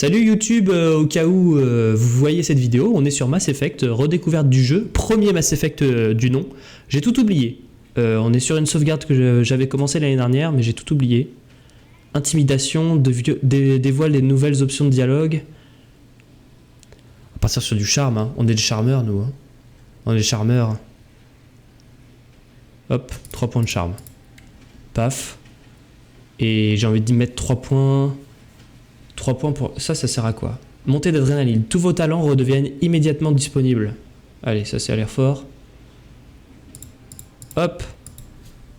Salut YouTube, au cas où vous voyez cette vidéo, on est sur Mass Effect, redécouverte du jeu, premier Mass Effect du nom. J'ai tout oublié. On est sur une sauvegarde que j'avais commencé l'année dernière, mais j'ai tout oublié. Intimidation, dévoile les nouvelles options de dialogue. On va partir sur du charme, hein. On est des charmeurs nous. Hein. On est des charmeurs. Hop, 3 points de charme. Paf. Et j'ai envie d'y mettre 3 points. 3 points pour... Ça sert à quoi? Montée d'adrénaline. Tous vos talents redeviennent immédiatement disponibles. Allez, ça a l'air fort. Hop.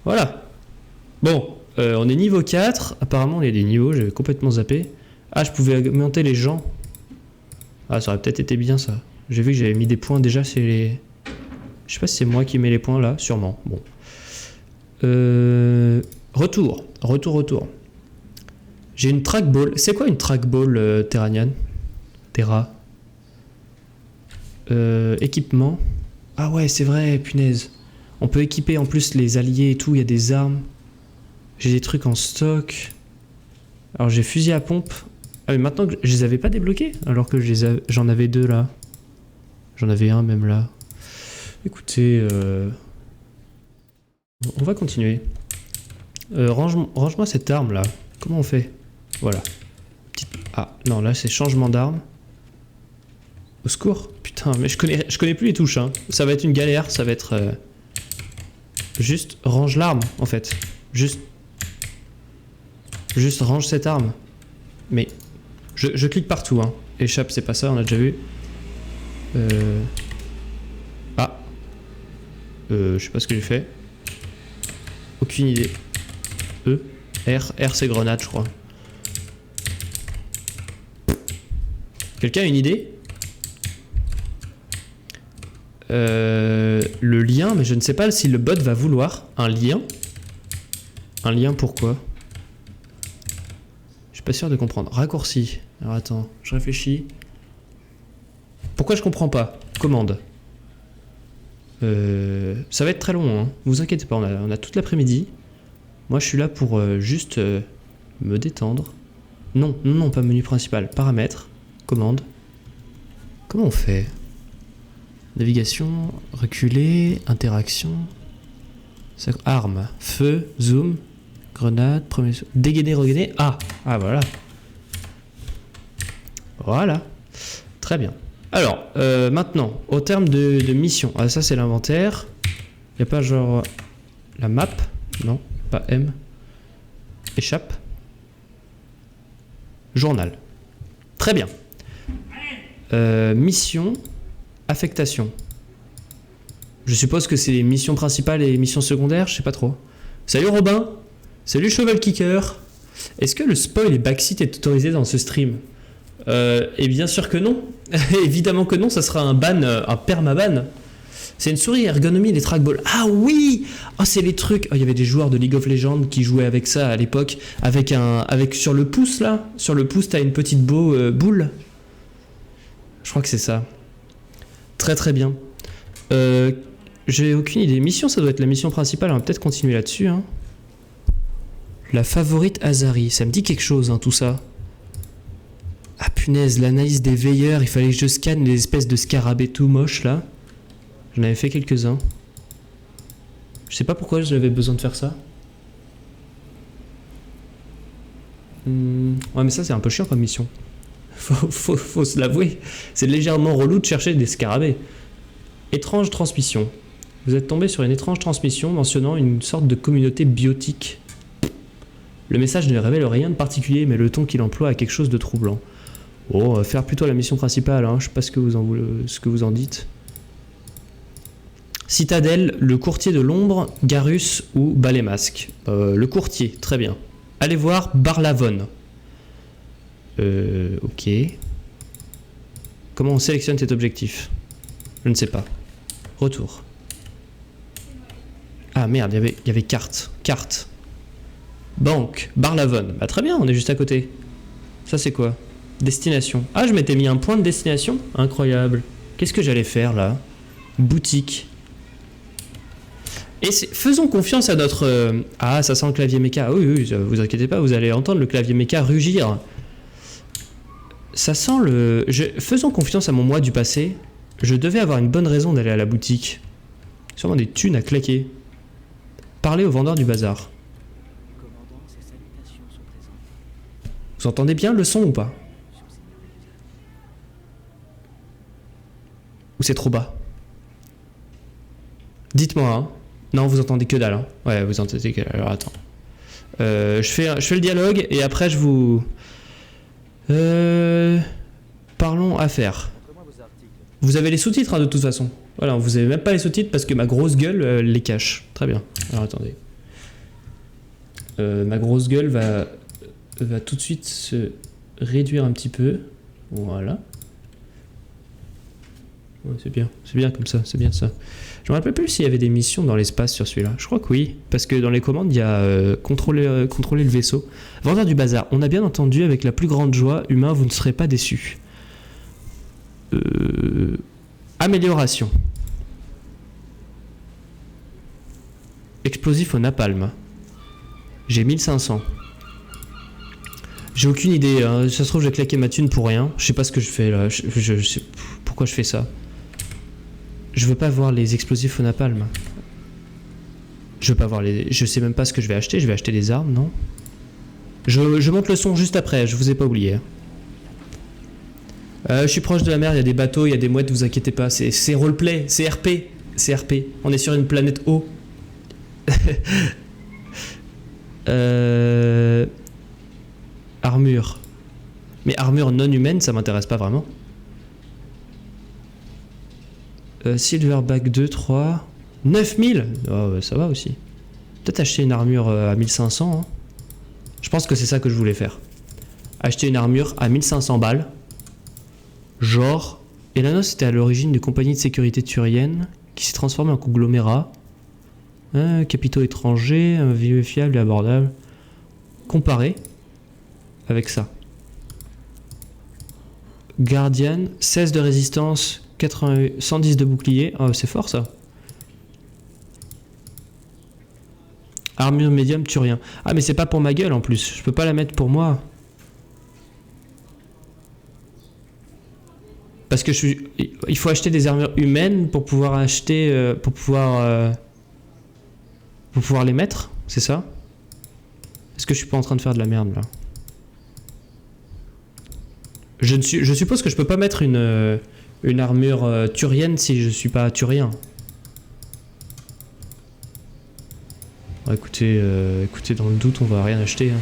Voilà. Bon, on est niveau 4. Apparemment, il y a des niveaux, j'avais complètement zappé. Ah, je pouvais augmenter les gens. Ah, ça aurait peut-être été bien, ça. J'ai vu que j'avais mis des points déjà, c'est les... Je sais pas si c'est moi qui mets les points là, sûrement. Bon. Retour. J'ai une trackball. C'est quoi une trackball, Terranian? Terra. Équipement. Ah ouais, c'est vrai, punaise. On peut équiper en plus les alliés et tout, il y a des armes. J'ai des trucs en stock. Alors j'ai fusil à pompe. Ah mais maintenant que je les avais pas débloqués, alors que j'en avais 2 là. J'en avais un même là. Écoutez, on va continuer. Range-moi cette arme là. Comment on fait? Voilà. Ah non, là c'est changement d'arme. Au secours. Putain, mais je connais plus les touches. Hein. Ça va être une galère, ça va être... Juste range l'arme en fait. Juste range cette arme. Mais je clique partout. Hein. Échappe, c'est pas ça, on a déjà vu. Ah. Je sais pas ce que j'ai fait. Aucune idée. R c'est grenade, je crois. Quelqu'un a une idée? Le lien, mais je ne sais pas si le bot va vouloir un lien. Un lien pourquoi? Je suis pas sûr de comprendre. Raccourci. Alors attends, je réfléchis. Pourquoi je comprends pas? Commande. Ça va être très long, hein. Vous inquiétez pas, on a toute l'après-midi. Moi je suis là pour juste me détendre. Non, pas menu principal. Paramètres. Commande. Comment on fait? Navigation, reculer, interaction. Arme, feu, zoom, grenade, premier... Dégainer, regainer. Ah voilà. Voilà. Très bien. Alors, maintenant, au terme de mission. Ah, ça c'est l'inventaire. Il n'y a pas genre... La map? Non, pas M. Échappe. Journal. Très bien. Mission, affectation. Je suppose que c'est les missions principales et les missions secondaires, je sais pas trop. Salut Robin. Salut Cheval Kicker. Est-ce que le spoil et backseat est autorisé dans ce stream? Et bien sûr que non. Évidemment que non, ça sera un ban, un permaban. C'est une souris ergonomie des trackballs. Ah oui. Oh, c'est les trucs. Oh, il y avait des joueurs de League of Legends qui jouaient avec ça à l'époque, avec sur le pouce là. Sur le pouce, t'as une petite boule. Je crois que c'est ça. Très très bien. J'ai aucune idée. Mission, ça doit être la mission principale. On va peut-être continuer là-dessus. Hein. La favorite Azari. Ça me dit quelque chose, hein, tout ça. Ah punaise, l'analyse des veilleurs. Il fallait que je scanne les espèces de scarabées tout moches là. J'en avais fait quelques-uns. Je sais pas pourquoi j'avais besoin de faire ça. Ouais, mais ça, c'est un peu chiant comme mission. Faut se l'avouer. C'est légèrement relou de chercher des scarabées. Étrange transmission. Vous êtes tombé sur une étrange transmission mentionnant une sorte de communauté biotique. Le message ne révèle rien de particulier, mais le ton qu'il emploie a quelque chose de troublant. Oh, on va faire plutôt la mission principale, hein. Je sais pas ce que vous en dites. Citadelle, le courtier de l'ombre, Garus ou Balémasque. Le courtier, très bien. Allez voir Barlavon. Ok. Comment on sélectionne cet objectif? Je ne sais pas. Retour. Ah merde, il y avait carte. Carte. Banque. Barlavon. Bah très bien, on est juste à côté. Ça c'est quoi? Destination. Ah, je m'étais mis un point de destination? Incroyable. Qu'est-ce que j'allais faire là? Boutique. Et faisons confiance à notre... Ah, ça sent le clavier méca. Oui, vous inquiétez pas, vous allez entendre le clavier méca rugir. Ça sent le... Faisons confiance à mon moi du passé. Je devais avoir une bonne raison d'aller à la boutique. Sûrement des thunes à claquer. Parler au vendeur du bazar. Vous entendez bien le son ou pas? Ou c'est trop bas? Dites-moi, hein. Non, vous entendez que dalle, hein. Ouais, vous entendez que dalle. Alors attends. Je fais le dialogue et après je vous... Parlons affaires. Vous avez les sous-titres, hein, de toute façon. Voilà, vous avez même pas les sous-titres parce que ma grosse gueule les cache. Très bien. Alors attendez. Ma grosse gueule va tout de suite se réduire un petit peu. Voilà. Ouais, c'est bien comme ça, c'est bien ça. Je me rappelle plus s'il y avait des missions dans l'espace sur celui-là. Je crois que oui, parce que dans les commandes, il y a contrôler le vaisseau. Vendeur du bazar, on a bien entendu avec la plus grande joie, humain, vous ne serez pas déçus. Amélioration. Explosif au napalm. J'ai 1500. J'ai aucune idée, hein. Ça se trouve j'ai claqué ma thune pour rien. Je sais pas ce que je fais là, je sais pourquoi je fais ça. Je veux pas voir les explosifs au napalm. Je veux pas voir les... Je sais même pas ce que je vais acheter des armes, non? Je monte le son juste après, je vous ai pas oublié. Je suis proche de la mer, il y a des bateaux, il y a des mouettes, vous inquiétez pas, c'est roleplay, c'est RP. C'est RP, on est sur une planète eau. Armure. Mais armure non humaine, ça m'intéresse pas vraiment. Silverback 2, 3... 9000. Oh, ça va aussi. Peut-être acheter une armure à 1500. Hein. Je pense que c'est ça que je voulais faire. Acheter une armure à 1500 balles. Genre... Elanos était à l'origine d'une compagnie de sécurité turienne qui s'est transformée en conglomérat. Capitaux étrangers, vieux fiable et abordable. Comparé avec ça. Guardian, 16 de résistance, 110 de bouclier. Oh, c'est fort ça. Armure médium, turien. Ah, mais c'est pas pour ma gueule en plus. Je peux pas la mettre pour moi. Parce que il faut acheter des armures humaines pour pouvoir acheter... pour pouvoir les mettre, c'est ça? Est-ce que je suis pas en train de faire de la merde là? Je suppose que je peux pas mettre une armure turienne si je suis pas turien. Bon, écoutez, dans le doute, on va rien acheter. Hein.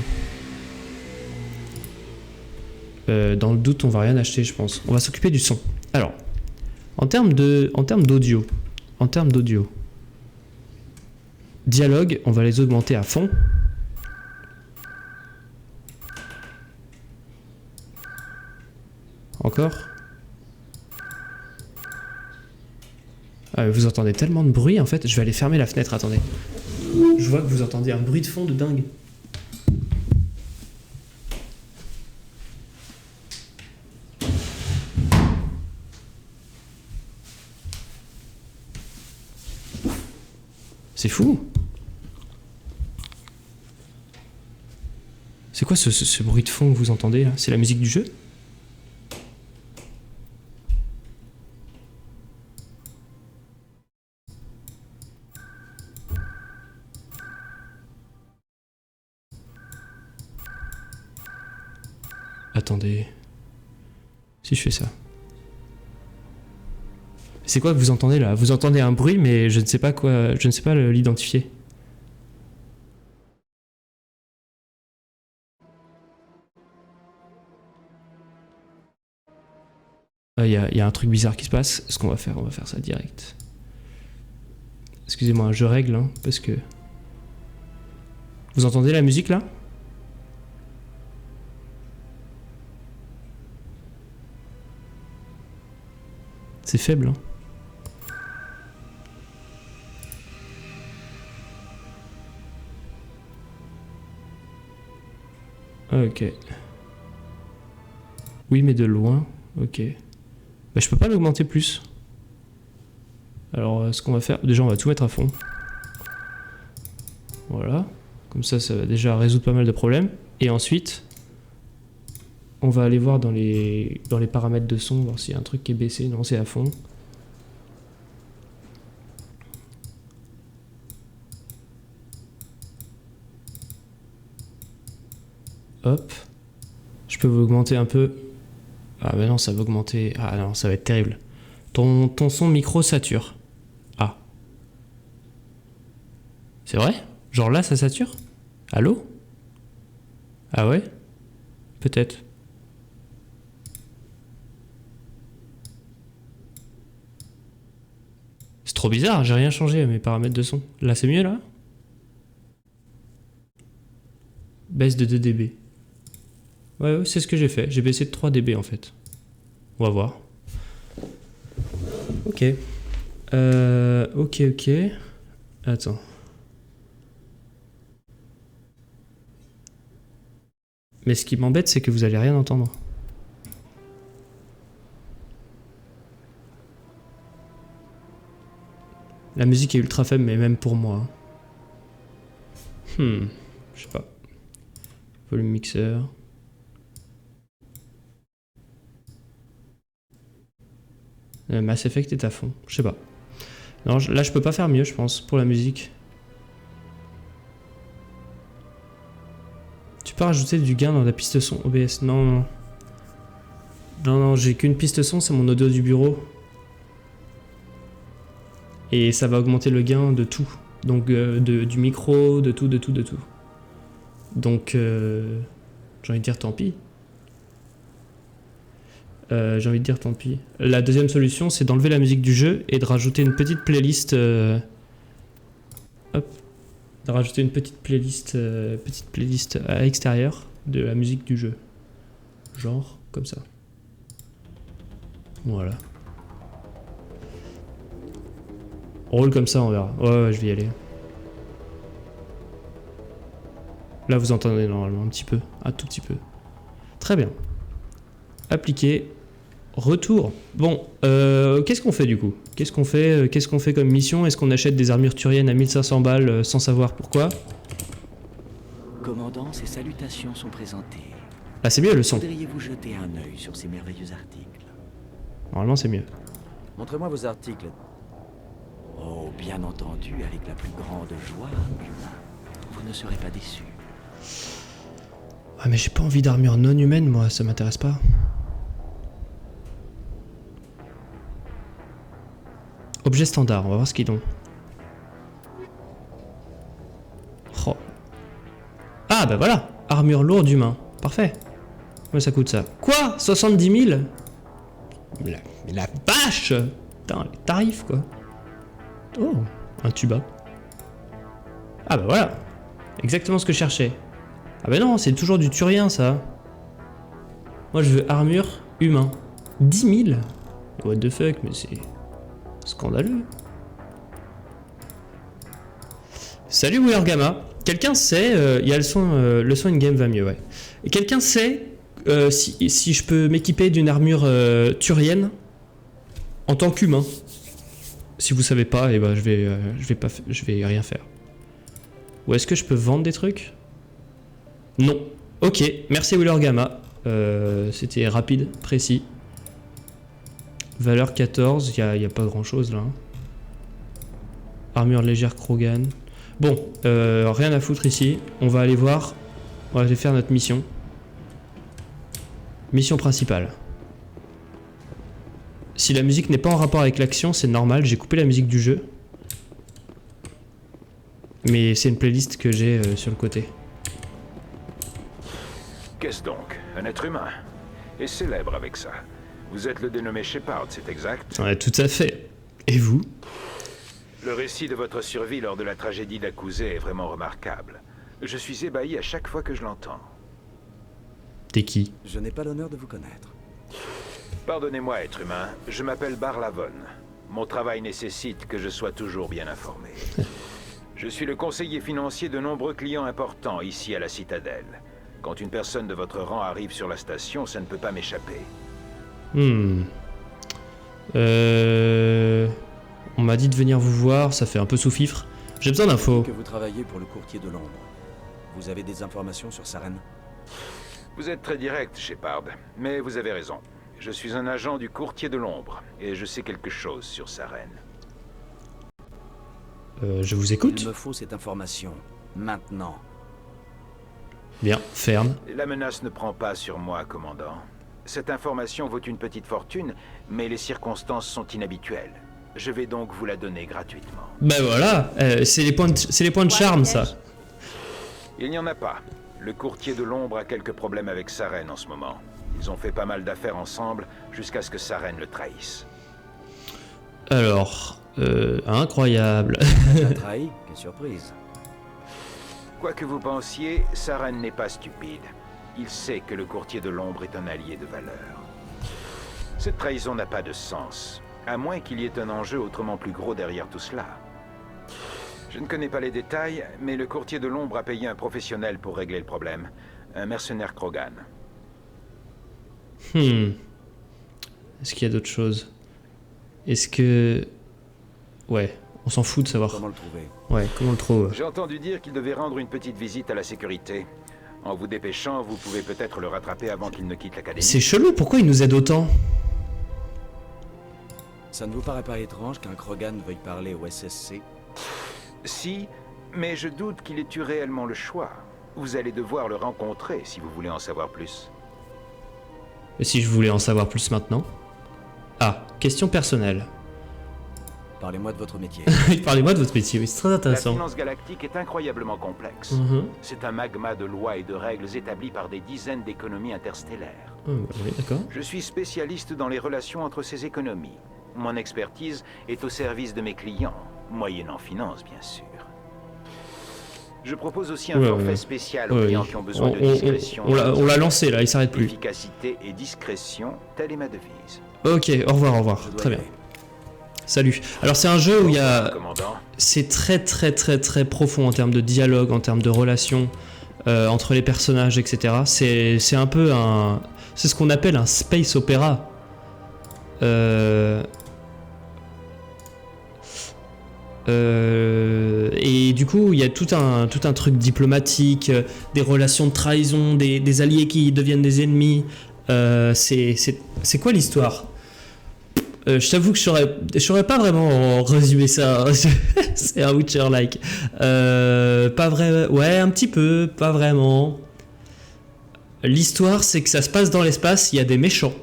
Dans le doute, on va rien acheter, je pense. On va s'occuper du son. Alors, en termes d'audio, dialogue, on va les augmenter à fond. Encore. Vous entendez tellement de bruit en fait, je vais aller fermer la fenêtre, attendez. Je vois que vous entendez un bruit de fond de dingue. C'est fou. C'est quoi ce bruit de fond que vous entendez là? C'est la musique du jeu? Attendez. Si je fais ça. C'est quoi que vous entendez là? Vous entendez un bruit mais je ne sais pas quoi, je ne sais pas l'identifier. Il y a un truc bizarre qui se passe. Ce qu'on va faire, on va faire ça direct. Excusez-moi, je règle hein, parce que... Vous entendez la musique là? C'est faible. Hein. Ok. Oui, mais de loin. Ok. Bah, je peux pas l'augmenter plus. Alors, ce qu'on va faire... Déjà, on va tout mettre à fond. Voilà. Comme ça va déjà résoudre pas mal de problèmes. Et ensuite... On va aller voir dans les paramètres de son, voir s'il y a un truc qui est baissé. Non, c'est à fond. Hop. Je peux vous augmenter un peu. Ah bah non, ça va augmenter. Ah non, ça va être terrible. Ton son micro sature. Ah. C'est vrai? Genre là, ça sature? Allô? Ah ouais? Peut-être. C'est trop bizarre, j'ai rien changé à mes paramètres de son. Là, c'est mieux, là? Baisse de 2 dB. Ouais, c'est ce que j'ai fait. J'ai baissé de 3 dB, en fait. On va voir. Ok. Ok. Attends. Mais ce qui m'embête, c'est que vous allez rien entendre. La musique est ultra faible, mais même pour moi. Je sais pas. Volume mixeur. Mass Effect est à fond. Je sais pas. Non, là, je peux pas faire mieux, je pense, pour la musique. Tu peux rajouter du gain dans la piste son OBS. Non. Non, j'ai qu'une piste son, c'est mon audio du bureau. Et ça va augmenter le gain de tout. Donc du micro, de tout. Donc j'ai envie de dire tant pis. La deuxième solution, c'est d'enlever la musique du jeu et de rajouter une petite playlist. Hop. De rajouter une petite playlist à l'extérieur de la musique du jeu. Genre comme ça. Voilà. On roule comme ça, on verra. Ouais, je vais y aller. Là, vous entendez normalement un petit peu. Un tout petit peu. Très bien. Appliquer. Retour. Bon, qu'est-ce qu'on fait du coup? Qu'est-ce qu'on fait comme mission? Est-ce qu'on achète des armures turiennes à 1500 balles sans savoir pourquoi? Commandant, ces salutations sont présentées. Ah, c'est mieux le son. Voudriez-vous jeter un œil sur ces merveilleux articles? Normalement, c'est mieux. Montrez-moi vos articles. Oh, bien entendu, avec la plus grande joie, humain. Vous ne serez pas déçus. Ah, mais j'ai pas envie d'armure non humaine, moi, ça m'intéresse pas. Objet standard, on va voir ce qu'ils ont. Oh. Ah, bah voilà, armure lourde humain. Parfait. Combien ça coûte ça? Quoi? 70 000? Mais la vache! Putain, les tarifs quoi. Oh, un tuba. Ah bah voilà. Exactement ce que je cherchais. Ah bah non, c'est toujours du turien ça. Moi je veux armure humain. 10 000? What the fuck, mais c'est scandaleux. Salut Willer Gamma. Quelqu'un sait, il y a le son in-game va mieux, ouais. Et quelqu'un sait si je peux m'équiper d'une armure turienne en tant qu'humain. Si vous savez pas, eh ben, je vais rien faire. Ou est-ce que je peux vendre des trucs? Non. Ok, merci Willer Gamma. C'était rapide, précis. Valeur 14, il n'y a pas grand chose là. Armure légère Krogan. Bon, rien à foutre ici. On va aller voir. On va aller faire notre mission. Mission principale. Si la musique n'est pas en rapport avec l'action, c'est normal. J'ai coupé la musique du jeu. Mais c'est une playlist que j'ai sur le côté. Qu'est-ce donc? Un être humain? Et célèbre avec ça. Vous êtes le dénommé Shepard, c'est exact? Ouais, tout à fait. Et vous? Le récit de votre survie lors de la tragédie d'Akuzé est vraiment remarquable. Je suis ébahi à chaque fois que je l'entends. T'es qui? Je n'ai pas l'honneur de vous connaître. Pardonnez-moi, être humain, je m'appelle Barlavon. Mon travail nécessite que je sois toujours bien informé. Je suis le conseiller financier de nombreux clients importants ici à la Citadelle. Quand une personne de votre rang arrive sur la station, ça ne peut pas m'échapper. On m'a dit de venir vous voir, ça fait un peu sous-fifre. J'ai besoin d'infos. Que vous travaillez pour le courtier de l'ombre. Vous avez des informations sur Saren? Vous êtes très direct, Shepard, mais vous avez raison. Je suis un agent du courtier de l'ombre, et je sais quelque chose sur Saren. Je vous écoute. Il me faut cette information, maintenant. Bien, ferme. La menace ne prend pas sur moi, commandant. Cette information vaut une petite fortune, mais les circonstances sont inhabituelles. Je vais donc vous la donner gratuitement. Ben voilà, c'est les points de charme, ça. Il n'y en a pas. Le courtier de l'ombre a quelques problèmes avec Saren en ce moment. Ils ont fait pas mal d'affaires ensemble jusqu'à ce que Saren le trahisse. Alors, incroyable. La trahi, quelle surprise. Quoi que vous pensiez, Saren n'est pas stupide. Il sait que le courtier de l'ombre est un allié de valeur. Cette trahison n'a pas de sens, à moins qu'il y ait un enjeu autrement plus gros derrière tout cela. Je ne connais pas les détails, mais le courtier de l'ombre a payé un professionnel pour régler le problème. Un mercenaire Krogan. Est-ce qu'il y a d'autres choses? Est-ce que... Ouais, on s'en fout de savoir. Comment le trouver? Ouais, comment on le trouve? J'ai entendu dire qu'il devait rendre une petite visite à la sécurité. En vous dépêchant, vous pouvez peut-être le rattraper avant qu'il ne quitte l'académie. C'est chelou, pourquoi il nous aide autant? Ça ne vous paraît pas étrange qu'un Krogan veuille parler au SSC? Si, mais je doute qu'il ait eu réellement le choix. Vous allez devoir le rencontrer si vous voulez en savoir plus. Et si je voulais en savoir plus maintenant? Ah, question personnelle. Parlez-moi de votre métier. Parlez-moi de votre métier, oui, c'est très La intéressant. finance galactique est incroyablement complexe. C'est un magma de lois et de règles établies par des dizaines d'économies interstellaires. Oui, d'accord. Je suis spécialiste dans les relations entre ces économies. Mon expertise est au service de mes clients, moyennant finance, bien sûr. Je propose aussi un forfait spécial aux clients qui ont besoin de discrétion. On l'a lancé là, il s'arrête plus. Efficacité et discrétion, telle est ma devise. Ok, au revoir, très bien. Salut. Alors c'est un jeu où il y a... C'est très profond en termes de dialogue, en termes de relations entre les personnages, etc. C'est un peu un... C'est ce qu'on appelle un space opéra. Et du coup, il y a tout un truc diplomatique, des relations de trahison, des alliés qui deviennent des ennemis. C'est quoi l'histoire? Je t'avoue que je saurais pas vraiment résumer ça. C'est un Witcher-like. Pas vrai. Ouais, un petit peu, pas vraiment. L'histoire, c'est que ça se passe dans l'espace, il y a des méchants.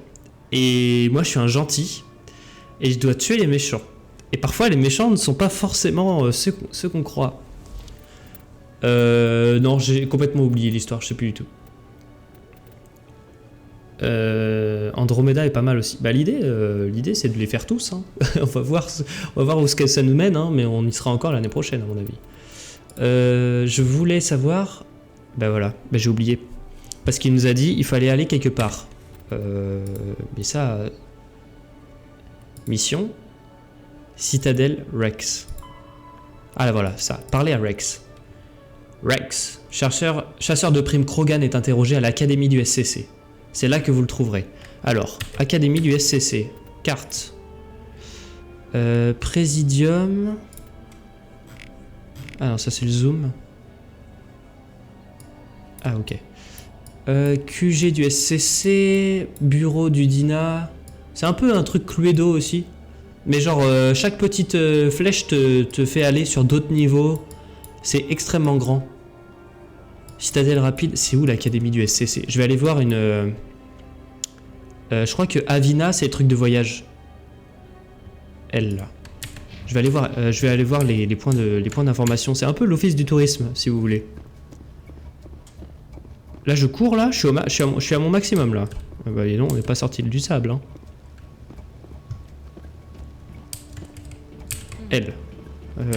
Et moi, je suis un gentil. Et je dois tuer les méchants. Et parfois, les méchants ne sont pas forcément ceux qu'on croit. Non, j'ai complètement oublié l'histoire, je sais plus du tout. Andromeda est pas mal aussi. Bah, l'idée c'est de les faire tous. Hein. on va voir où ça nous mène, hein, mais on y sera encore l'année prochaine, à mon avis. Je voulais savoir... Bah voilà, bah, j'ai oublié. Parce qu'il nous a dit il fallait aller quelque part. Mais ça... Mission... Citadelle Rex. Ah là voilà, ça. Parlez à Rex. Rex, chasseur de primes Krogan est interrogé à l'académie du SCC. C'est là que vous le trouverez. Alors, académie du SCC. Carte. Présidium. Ah non, ça c'est le zoom. Ah ok. QG du SCC. Bureau du DINA. C'est un peu un truc Cluedo aussi. Mais genre, chaque petite flèche te fait aller sur d'autres niveaux. C'est extrêmement grand. Citadelle rapide, c'est où l'académie du SCC? Je vais aller voir une... je crois que Avina, c'est les trucs de voyage. Elle, là. Je vais aller voir les points d'information. C'est un peu l'office du tourisme, si vous voulez. Là, je cours, là. Je suis à mon maximum, là. Ah bah, dis donc, on n'est pas sorti du sable, hein. Elle.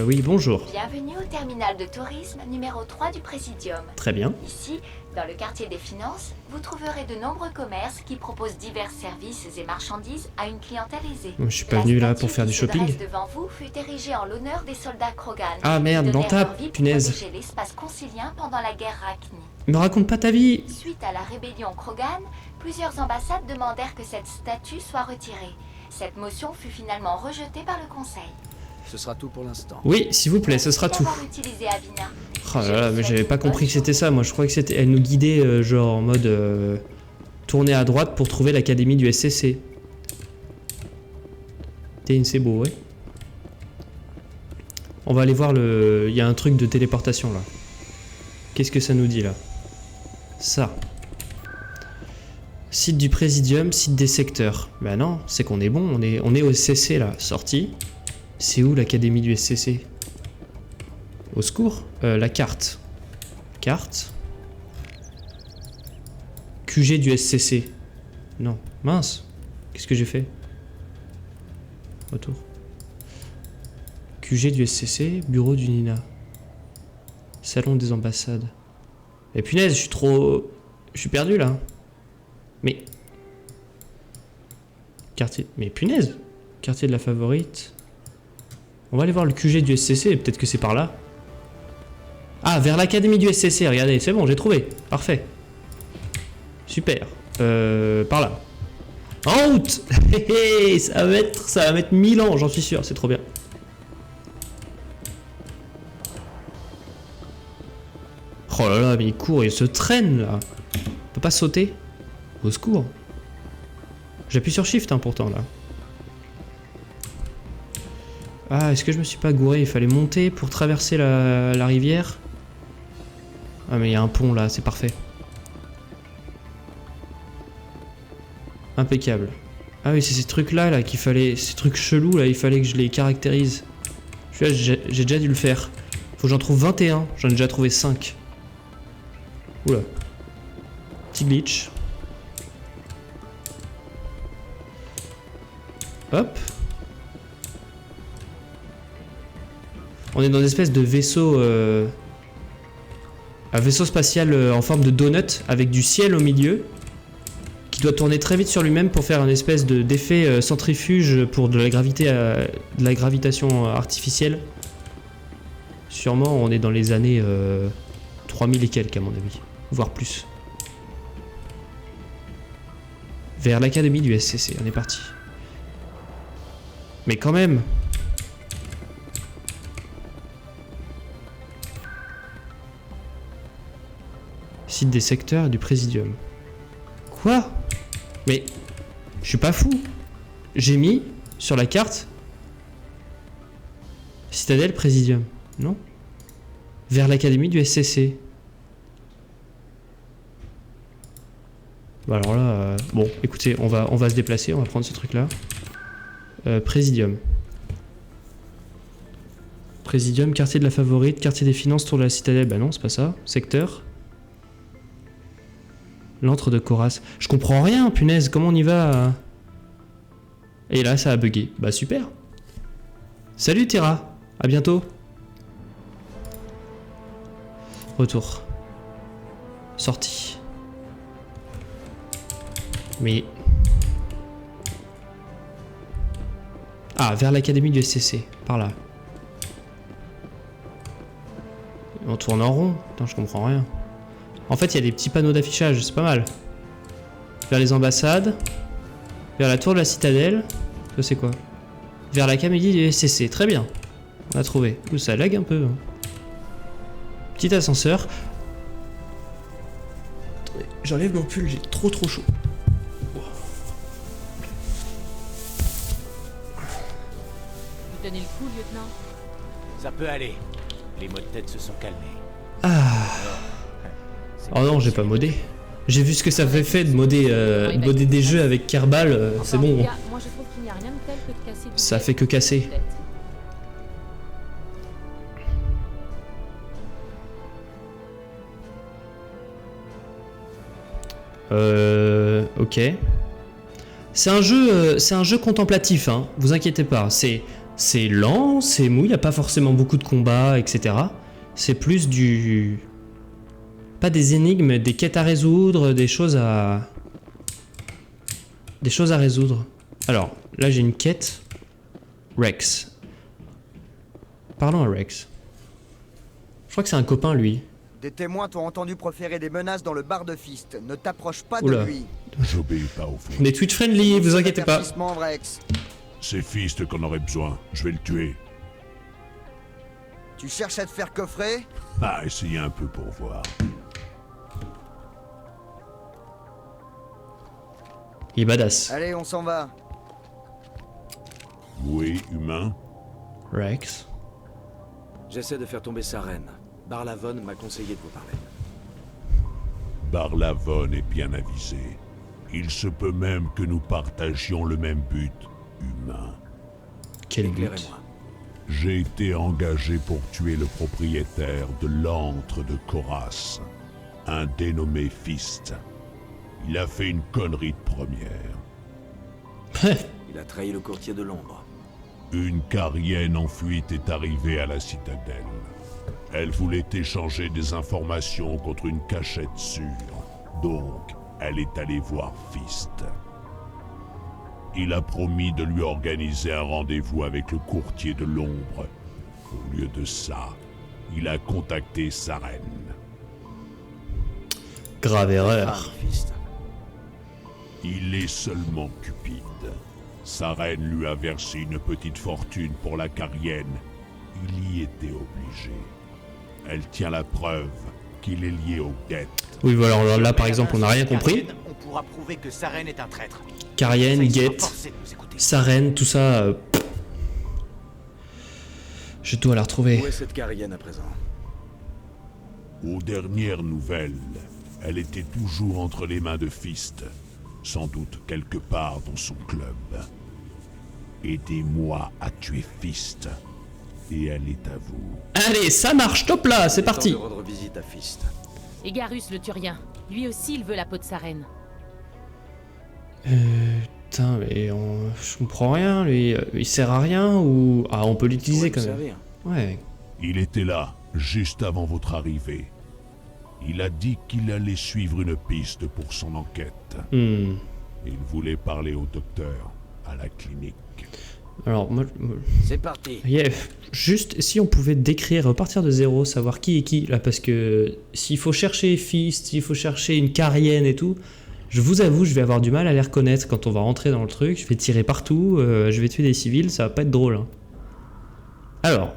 Oui, bonjour. Bienvenue au terminal de tourisme numéro 3 du Présidium. Très bien. Ici, dans le quartier des finances, vous trouverez de nombreux commerces qui proposent divers services et marchandises à une clientèle aisée. Je suis pas venu là pour faire du shopping. La statue qui se dresse devant vous fut érigée en l'honneur des soldats Krogan. Ah merde, dans ta punaise. Protéger l'espace concilien pendant la guerre Rachni. Me raconte pas ta vie. Suite à la rébellion Krogan, plusieurs ambassades demandèrent que cette statue soit retirée. Cette motion fut finalement rejetée par le Conseil. Ce sera tout pour l'instant. Oui, s'il vous plaît, ce sera tout. D'abord utiliser Avina. Oh là là, mais j'avais pas compris que c'était ça. Moi, je croyais que c'était. Elle nous guidait, genre en mode. Tourner à droite pour trouver l'académie du SCC. C'est beau, ouais. On va aller voir le. Il y a un truc de téléportation là. Qu'est-ce que ça nous dit là? Ça. Site du Présidium, site des secteurs. Bah non, c'est qu'on est bon, on est au SCC là. Sorti. C'est où l'académie du SCC? Au secours. La carte. Carte. QG du SCC. Non. Mince. Qu'est-ce que j'ai fait? Retour. QG du SCC, bureau du Nina. Salon des ambassades. Et punaise, je suis trop... Je suis perdu là. Mais... Quartier... Mais punaise. Quartier de la favorite. On va aller voir le QG du SCC, peut-être que c'est par là. Ah, vers l'académie du SCC, regardez, c'est bon, j'ai trouvé. Parfait. Super. Par là. En route. Ça va mettre 1000 ans, j'en suis sûr, c'est trop bien. Oh là là, mais il court, il se traîne là. On peut pas sauter. Au secours. J'appuie sur Shift hein, pourtant là. Ah, est-ce que je me suis pas gouré? Il fallait monter pour traverser la rivière. Ah mais il y a un pont là, c'est parfait. Impeccable. Ah oui, c'est ces trucs là qu'il fallait... Ces trucs chelous là, il fallait que je les caractérise. J'ai déjà dû le faire. Faut que j'en trouve 21, j'en ai déjà trouvé 5. Oula. Petit glitch. Hop. On est dans une espèce de vaisseau... Un vaisseau spatial en forme de donut avec du ciel au milieu. Qui doit tourner très vite sur lui-même pour faire une espèce d'effet centrifuge pour de la gravitation artificielle. Sûrement on est dans les années 3000 et quelques à mon avis. Voire plus. Vers l'académie du SCC, on est parti. Mais quand même. Site des secteurs et du Présidium. Quoi? Mais je suis pas fou. J'ai mis sur la carte Citadelle Présidium, non? Vers l'académie du SCC. Bah alors là, bon, écoutez, on va se déplacer, on va prendre ce truc là. Présidium. Présidium, quartier de la favorite, quartier des finances, tour de la citadelle. Bah non, c'est pas ça. Secteur. L'antre de Coras. Je comprends rien, punaise, comment on y va? Et là, ça a bugué. Bah super. Salut Terra, à bientôt. Retour. Sortie. Mais... Ah, vers l'académie du SCC, par là. On tourne en rond. Putain, je comprends rien. En fait, il y a des petits panneaux d'affichage, c'est pas mal. Vers les ambassades. Vers la tour de la citadelle. Ça, c'est quoi? Vers l'académie du SCC, très bien. On a trouvé. Ouh, ça lag un peu. Hein. Petit ascenseur. J'enlève mon pull, j'ai trop chaud. Vous tenez le coup, lieutenant? Ça peut aller. Les maux de tête se sont calmés. Ah. Oh non, j'ai pas modé. J'ai vu ce que ça fait de modder des jeux avec Kerbal, c'est bon. Moi, je trouve qu'il n'y a rien de tel que de casser du Ça fait que casser. Ok. C'est un jeu contemplatif, hein. Vous inquiétez pas. C'est lent, c'est mou, il n'y a pas forcément beaucoup de combats, etc. C'est plus du... Pas des énigmes, des quêtes à résoudre, des choses à résoudre. Alors, là j'ai une quête. Rex. Parlons à Rex. Je crois que c'est un copain, lui. Des témoins t'ont entendu proférer des menaces dans le bar de Fist. Ne t'approche pas Oula. de lui. J'obéis pas au fond. On est Twitch friendly, vous inquiétez pas. Avertissement, Rex. C'est Fist qu'on aurait besoin. Je vais le tuer. Tu cherches à te faire coffrer? Ah, essayez un peu pour voir. Il est badass. Allez, on s'en va. Oui, humain. Rex. J'essaie de faire tomber Saren. Barlavon m'a conseillé de vous parler. Barlavon est bien avisé. Il se peut même que nous partagions le même but, humain. Quel but? Éclairez-moi. J'ai été engagé pour tuer le propriétaire de l'antre de Koras, un dénommé Fist. Il a fait une connerie de première. Il a trahi le courtier de l'ombre. Une Carienne en fuite est arrivée à la citadelle. Elle voulait échanger des informations contre une cachette sûre. Donc, elle est allée voir Fist. Il a promis de lui organiser un rendez-vous avec le courtier de l'ombre. Au lieu de ça, il a contacté Saren. Grave erreur. Fist. Il est seulement cupide. Saren lui a versé une petite fortune pour la Carienne. Il y était obligé. Elle tient la preuve qu'il est lié au Geth. Oui, voilà, alors là par exemple, on n'a rien compris. On pourra prouver que Saren est un traître. Carienne, Il sera Geth, forcé de nous écouter. Saren, tout ça. Je dois la retrouver. Où est cette Carienne à présent? Aux dernières nouvelles, elle était toujours entre les mains de Fist. Sans doute quelque part dans son club. Aidez-moi à tuer Fist. Et elle est à vous. Allez, ça marche, top là, c'est Il est temps parti. de rendre visite à Fist. Et Garus le Turien. Lui aussi, il veut la peau de Saren. Putain, mais je comprends rien, lui. Il sert à rien ou... Ah, on peut l'utiliser quand Pourrait même. vous servir. Ouais. Il était là, juste avant votre arrivée. Il a dit qu'il allait suivre une piste pour son enquête. Hmm. Il voulait parler au docteur, à la clinique. Alors, moi... C'est parti. Yeah. Juste, si on pouvait décrire, repartir de zéro, savoir qui est qui, là, parce que s'il faut chercher Fist, s'il faut chercher une Carienne et tout, je vous avoue, je vais avoir du mal à les reconnaître quand on va rentrer dans le truc. Je vais tirer partout, je vais tuer des civils, ça va pas être drôle. Hein. Alors,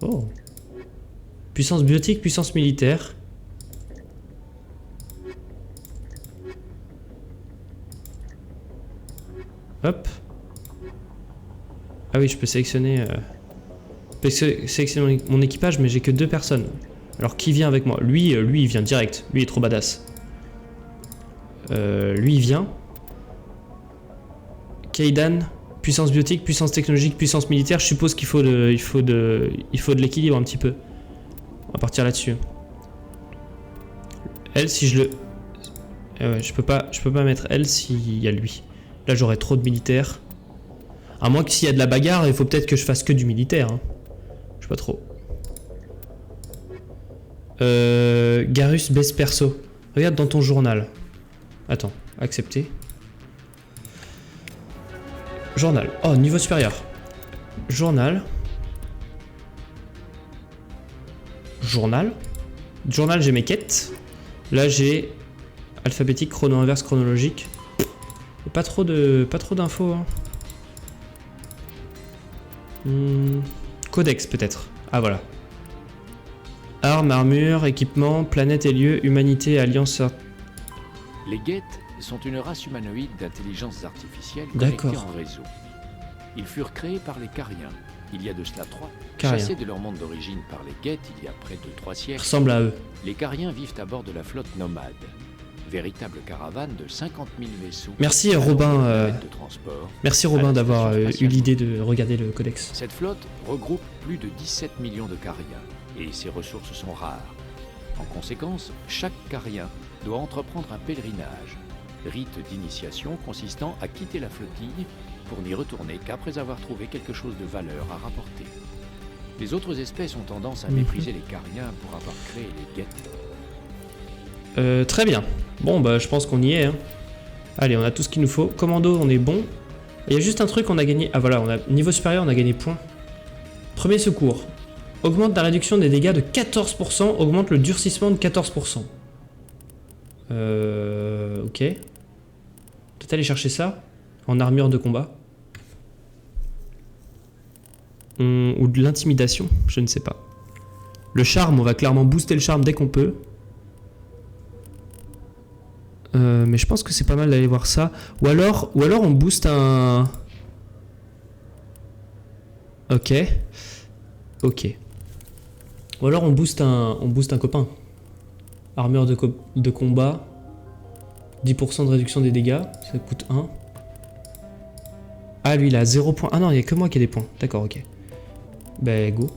oh. Puissance biotique, puissance militaire. Hop. Ah oui, je peux sélectionner... sélectionner mon équipage, mais j'ai que 2 personnes. Alors qui vient avec moi? Lui, il vient direct. Lui, il est trop badass. Lui, il vient. Kaidan, puissance biotique, puissance technologique, puissance militaire. Je suppose qu'il faut de l'équilibre un petit peu. On va partir là-dessus. Elle, si je le... Ah ouais, je peux pas mettre elle s'il y a lui. Là, j'aurais trop de militaires. À moins que s'il y a de la bagarre, il faut peut-être que je fasse que du militaire. Hein. Je sais pas trop. Garus baisse perso. Regarde dans ton journal. Attends, accepter. Journal. Oh, niveau supérieur. Journal. Journal. Journal, j'ai mes quêtes. Là, j'ai alphabétique, chrono inverse, chronologique. Pas trop d'infos. Hein. Codex peut-être. Ah voilà. Armes, armure, équipement, planète et lieu, humanité, alliance. Les Geth sont une race humanoïde d'intelligence artificielle D'accord. connectée en réseau. Ils furent créés par les Cariens, il y a de cela 3. Cariens. Chassés de leur monde d'origine par les Geth il y a près de 3 siècles, Ressemble à eux. les Cariens vivent à bord de la flotte nomade. Véritable caravane de 50 000 vaisseaux. Merci allant Robin. des planètes de transport. Merci Robin à la d'avoir station eu spatiale. l'idée de regarder le codex. Cette flotte regroupe plus de 17 millions de Cariens, et ses ressources sont rares. En conséquence, chaque Carien doit entreprendre un pèlerinage, rite d'initiation consistant à quitter la flottille pour n'y retourner qu'après avoir trouvé quelque chose de valeur à rapporter. Les autres espèces ont tendance à mépriser les Cariens pour avoir créé les Geth. Très bien. Bon, bah, je pense qu'on y est. Hein. Allez, on a tout ce qu'il nous faut. Commando, on est bon. Il y a juste un truc, on a gagné. Ah voilà, on a niveau supérieur, on a gagné point. Premier secours. Augmente la réduction des dégâts de 14%, augmente le durcissement de 14%. Ok. Peut-être aller chercher ça en armure de combat. Ou de l'intimidation, je ne sais pas. Le charme, on va clairement booster le charme dès qu'on peut. Mais je pense que c'est pas mal d'aller voir ça. Ou alors on booste un... Ok. Ou alors on booste un copain. Armure de combat. 10% de réduction des dégâts. Ça coûte 1. Ah, lui, il a 0 points. Ah non, il n'y a que moi qui ai des points. D'accord, ok. Ben, go.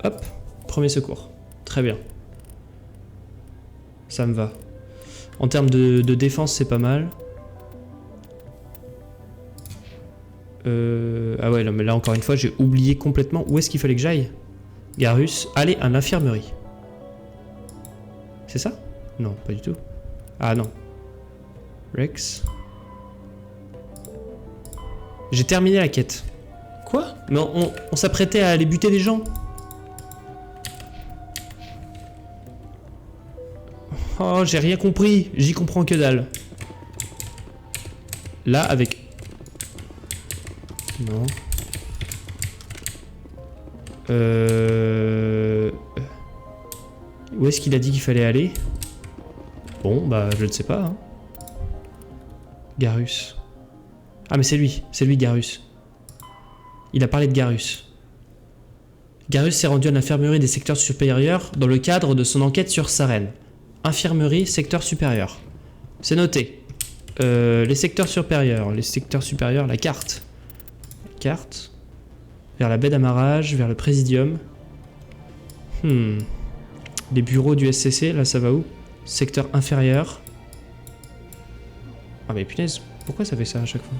Hop. Premier secours. Très bien. Ça me va. En termes de défense, c'est pas mal. Ah ouais, non, mais là, encore une fois, j'ai oublié complètement où est-ce qu'il fallait que j'aille. Garus. Allez, à l'infirmerie. C'est ça? Non, pas du tout. Ah non. Rex. J'ai terminé la quête. Quoi? Mais on s'apprêtait à aller buter des gens. Oh, j'ai rien compris. J'y comprends que dalle. Là, avec... Non. Où est-ce qu'il a dit qu'il fallait aller? Bon, bah, je ne sais pas. Hein. Garus. Ah, mais c'est lui, Garus. Il a parlé de Garus. Garus s'est rendu à l'infirmerie des secteurs supérieurs dans le cadre de son enquête sur Saren. Infirmerie, secteur supérieur. C'est noté. Les secteurs supérieurs, la carte. Carte. Vers la baie d'amarrage, vers le présidium. Les bureaux du SCC, là ça va où? Secteur inférieur. Ah mais punaise, pourquoi ça fait ça à chaque fois?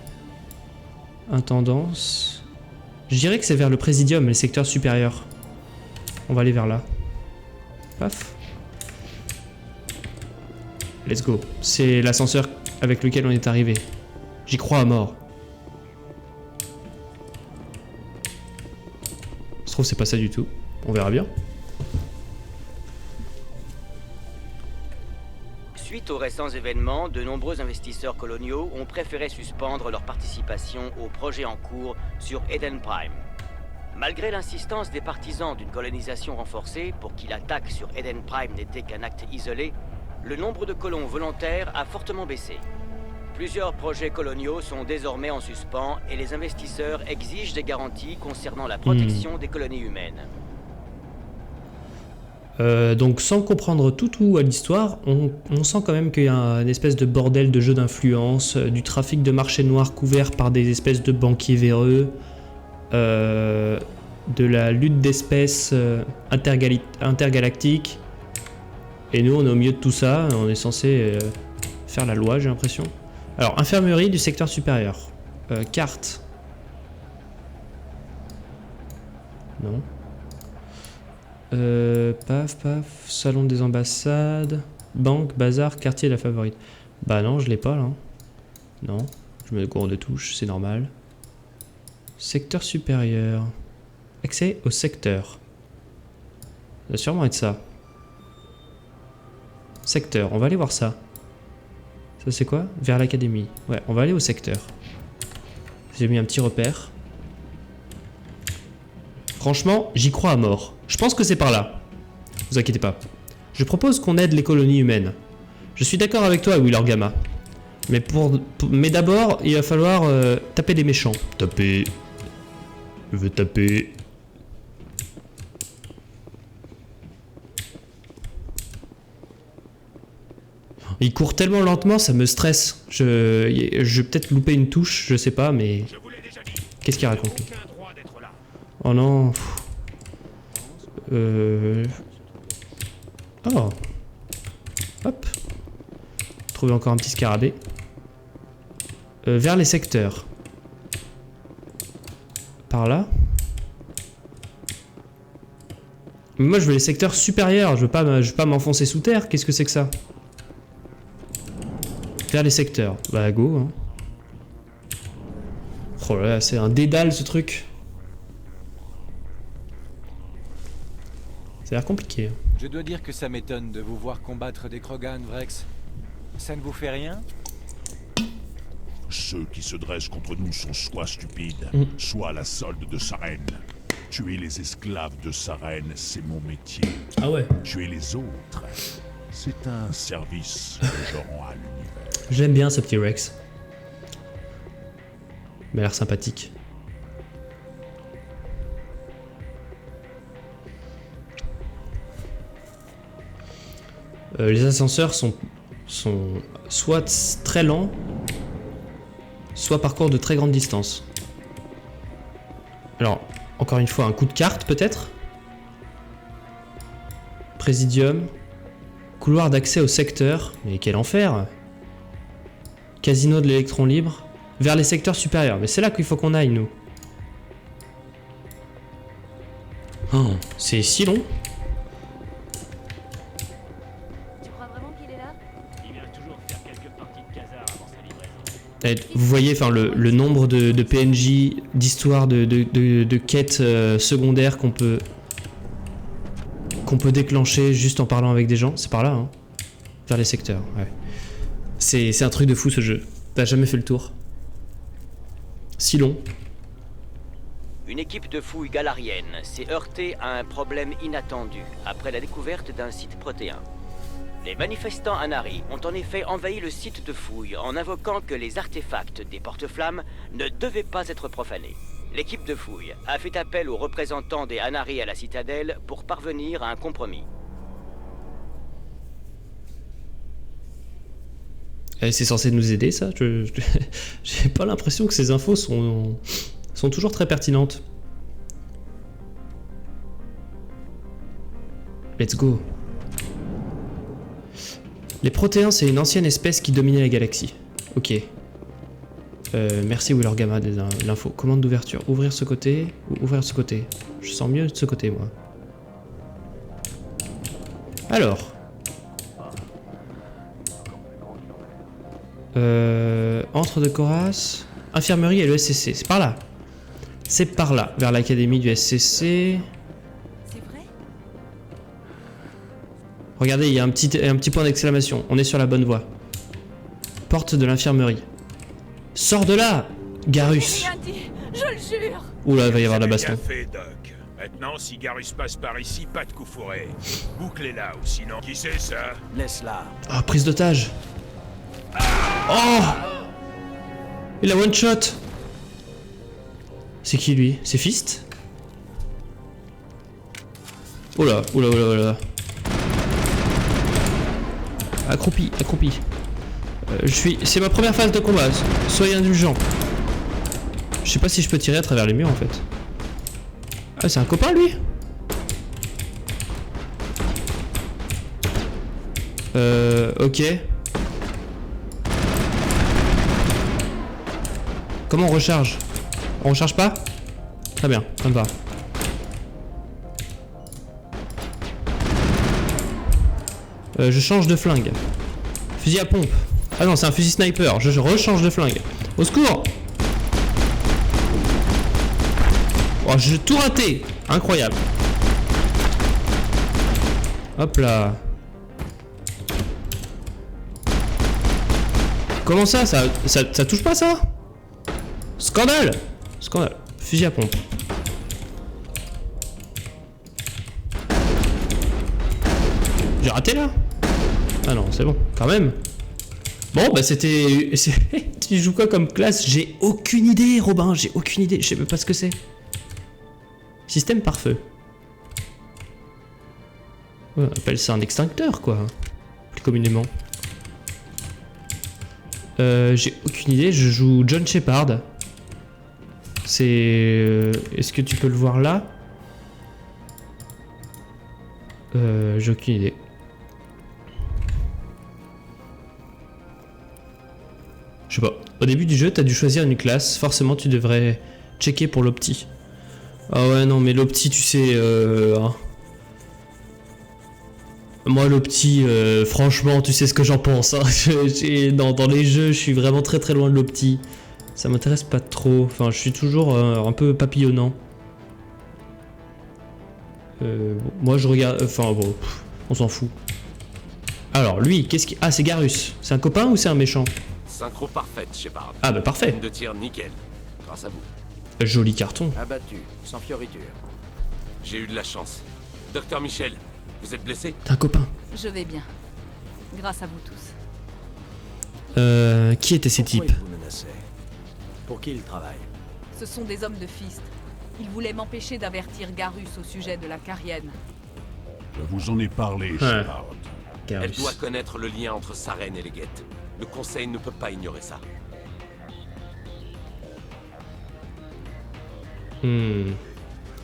Intendance. Je dirais que c'est vers le présidium, les secteurs supérieurs. On va aller vers là. Paf. Let's go. C'est l'ascenseur avec lequel on est arrivé. J'y crois à mort. Je trouve que c'est pas ça du tout. On verra bien. Suite aux récents événements, de nombreux investisseurs coloniaux ont préféré suspendre leur participation au projet en cours sur Eden Prime. Malgré l'insistance des partisans d'une colonisation renforcée pour qui l'attaque sur Eden Prime n'était qu'un acte isolé, le nombre de colons volontaires a fortement baissé. Plusieurs projets coloniaux sont désormais en suspens et les investisseurs exigent des garanties concernant la protection des colonies humaines. Donc sans comprendre tout à l'histoire, on sent quand même qu'il y a une espèce de bordel de jeu d'influence, du trafic de marché noir couvert par des espèces de banquiers véreux, de la lutte d'espèces intergalactique. Et nous on est au milieu de tout ça, on est censé faire la loi, j'ai l'impression. Alors, infirmerie du secteur supérieur. Carte. Non. Paf, salon des ambassades, banque, bazar, quartier de la favorite. Bah non, je l'ai pas là. Non, je me gourde de touche, c'est normal. Secteur supérieur. Accès au secteur. Ça doit sûrement être ça. Secteur, on va aller voir ça. Ça c'est quoi? Vers l'académie. Ouais, on va aller au secteur. J'ai mis un petit repère. Franchement, j'y crois à mort. Je pense que c'est par là. Vous inquiétez pas. Je propose qu'on aide les colonies humaines. Je suis d'accord avec toi, Wheeler Gamma. Mais d'abord, il va falloir taper des méchants. Taper. Je veux taper. Il court tellement lentement, ça me stresse. Je vais peut-être louper une touche, je sais pas, mais... Qu'est-ce qu'il raconte lui? Oh non. Oh. Hop. Trouver encore un petit scarabée. Vers les secteurs. Par là. Mais moi je veux les secteurs supérieurs, je veux pas m'enfoncer sous terre, qu'est-ce que c'est que ça? Vers les secteurs. Bah go hein. Oh là là, c'est un dédale ce truc. Ça a l'air compliqué. Je dois dire que ça m'étonne de vous voir combattre des Krogan, Vrex. Ça ne vous fait rien? Ceux qui se dressent contre nous sont soit stupides, soit la solde de sa reine. Tuer les esclaves de sa reine, c'est mon métier. Ah ouais. Tuer les autres, c'est un service que je rends à l'univers. J'aime bien ce petit Rex. Il m'a l'air sympathique. Les ascenseurs sont soit très lents, soit parcourent de très grandes distances. Alors, encore une fois, un coup de carte peut-être. Présidium. Couloir d'accès au secteur. Mais quel enfer! Casino de l'électron libre. Vers les secteurs supérieurs. Mais c'est là qu'il faut qu'on aille, nous. Oh, c'est si long. Tu crois vraiment qu'il est là? Il vient toujours faire quelques parties de casar avant sa livraison. Et vous voyez enfin, le nombre de PNJ, d'histoires, de quêtes secondaires qu'on peut déclencher juste en parlant avec des gens. C'est par là, hein. Vers les secteurs, ouais. C'est un truc de fou ce jeu. T'as jamais fait le tour. Si long. Une équipe de fouilles galarienne s'est heurtée à un problème inattendu après la découverte d'un site protéin. Les manifestants Anari ont en effet envahi le site de fouille en invoquant que les artefacts des porte-flammes ne devaient pas être profanés. L'équipe de fouille a fait appel aux représentants des Anari à la citadelle pour parvenir à un compromis. C'est censé nous aider ça? J'ai pas l'impression que ces infos sont toujours très pertinentes. Let's go. Les protéins, c'est une ancienne espèce qui dominait la galaxie. Ok. Merci Wheeler Gamma de l'info. Commande d'ouverture. Ouvrir ce côté ou ouvrir ce côté? Je sens mieux de ce côté, moi. Alors. Entre de Coras. Infirmerie et le SCC. C'est par là. C'est par là. Vers l'académie du SCC. C'est vrai? Regardez, il y a un petit point d'exclamation. On est sur la bonne voie. Porte de l'infirmerie. Sors de là, Garus. Rien dit, je le jure. Oula, il va y avoir la baston. Bien fait, Doc. Maintenant, si Garus passe par ici, pas de coup fourré. Bouclez-la, ou sinon... Qui c'est, ça? Laisse-la. Ah, prise d'otage. Oh! Il a one shot. C'est qui, lui? C'est Fist? Oula, oula, oula, oula. Accroupi, accroupi. C'est ma première phase de combat. Soyez indulgents. Je sais pas si je peux tirer à travers les murs en fait. Ah, c'est un copain lui? Ok. Comment on recharge? On recharge pas? Très bien, ça me va. Je change de flingue. Fusil à pompe. Ah non, c'est un fusil sniper. Je rechange de flingue. Au secours! Oh, j'ai tout raté. Incroyable. Hop là. Comment ça, ça touche pas ça? Scandale! Scandale. Fusil à pompe. J'ai raté là? Ah non, c'est bon, quand même. Bon, bah c'était... Tu joues quoi comme classe? J'ai aucune idée, Robin, j'ai aucune idée. Je sais même pas ce que c'est. Système pare-feu. Ouais, on appelle ça un extincteur, quoi. Plus communément. J'ai aucune idée, je joue John Shepard. C'est... Est-ce que tu peux le voir là? J'ai aucune idée. Je sais pas. Au début du jeu, t'as dû choisir une classe. Forcément, tu devrais checker pour l'opti. Ah ouais, non, mais l'opti, tu sais... hein. Moi, l'opti, franchement, tu sais ce que j'en pense. Hein. Dans les jeux, je suis vraiment très très loin de l'opti. Ça m'intéresse pas trop. Enfin, je suis toujours un peu papillonnant. Moi, je regarde... Enfin, bon, on s'en fout. Alors, lui, qu'est-ce qui... Ah, c'est Garus. C'est un copain ou c'est un méchant? Synchro parfaite, Shepard. Ah, bah parfait. Ligne de tir nickel. Grâce à vous. Joli carton. Abattu, sans fioriture. J'ai eu de la chance. Docteur Michel, vous êtes blessé? T'es un copain. Je vais bien. Grâce à vous tous. Qui étaient ces types? Pourquoi ils vous menaçaient? Pour qui ils travaillent? Ce sont des hommes de Fist. Ils voulaient m'empêcher d'avertir Garus au sujet de la Carienne. Je vous en ai parlé, Shepard. Elle doit connaître le lien entre Saren et les Geth. Le Conseil ne peut pas ignorer ça. Il